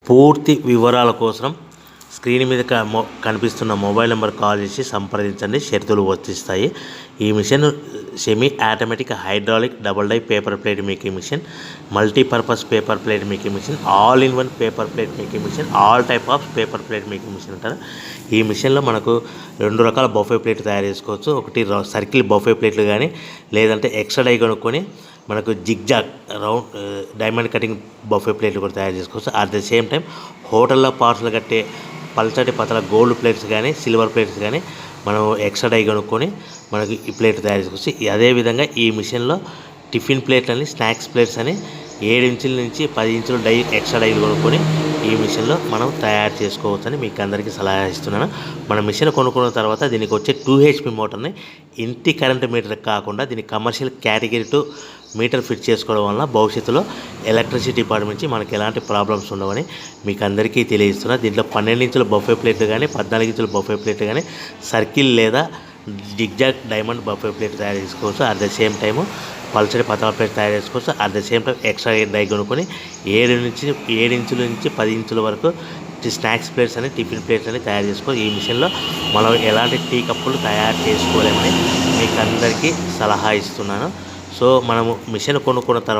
పూర్తి వివరాల కోసం స్క్రీన్ మీద కనిపిస్తున్న మొబైల్ నెంబర్ కాల్ చేసి సంప్రదించండి. షరతులు వర్తిస్తాయి. ఈ machine semi automatic hydraulic double die paper plate making machine, multipurpose paper plate making machine, all in one paper plate making machine, all type of paper plate making machine అంటారు. ఈ మిషన్లో మనకు 2 రకాల బఫే ప్లేట్ తయారు చేసుకోవచ్చు. ఒకటి circle buffet ప్లేట్లు కానీ, లేదంటే ఎక్స్ట్రా డై కొనుక్కొని మనకు zigzag round diamond cutting buffet ప్లేట్లు కూడా తయారు చేసుకోవచ్చు. అట్ ద సేమ్ టైం హోటల్లో పార్సల్ కట్టే పల్చటి పతల గోల్డ్ ప్లేట్స్ కానీ, సిల్వర్ ప్లేట్స్ కానీ మనం ఎక్స్ట్రా డై కొనుక్కొని మనకి ఈ ప్లేట్ తయారు చేసుకోవచ్చు. అదేవిధంగా ఈ మిషన్లో టిఫిన్ ప్లేట్లు అని, స్నాక్స్ ప్లేట్స్ అని 7 ఇంచుల నుంచి 10 ఇంచుల డై ఎక్స్ట్రా డైలు కొనుక్కొని ఈ మిషన్లో మనం తయారు చేసుకోవచ్చని మీకు అందరికీ సలహా ఇస్తున్నాను. మన మిషన్ కొనుక్కున్న తర్వాత దీనికి వచ్చే 2 HP మోటార్ని ఇంటి కరెంట్ మీటర్ కాకుండా దీనికి కమర్షియల్ కేటగిరీ 2 మీటర్ ఫిట్ చేసుకోవడం వల్ల భవిష్యత్తులో ఎలక్ట్రిసిటీ డిపార్ట్మెంట్ నుంచి మనకి ఎలాంటి ప్రాబ్లమ్స్ ఉండవని మీకు అందరికీ తెలియజేస్తున్నా. దీంట్లో 12 ఇంచుల బఫే ప్లేట్లు కానీ, 14 ఇంచుల బఫే ప్లేట్లు కానీ, సర్కిల్ లేదా జిగ్జాగ్ డైమండ్ బఫే ప్లేట్ తయారు చేసుకోవచ్చు. అట్ ద సేమ్ టైము పల్చడి పతల ప్లేట్ తయారు చేసుకోవచ్చు. At the same time extra die కొనుక్కొని 7 ఇంచుల నుంచి 10 ఇంచుల వరకు స్నాక్స్ ప్లేట్స్ అని, టిఫిన్ ప్లేట్స్ అని తయారు చేసుకోవచ్చు. ఈ మిషన్లో మనం ఎలాంటి టీ కప్పులు తయారు చేసుకోలేమని మీకు అందరికీ సలహా ఇస్తున్నాను. సో మనము మిషన్ కొనుక్కున్న తర్వాత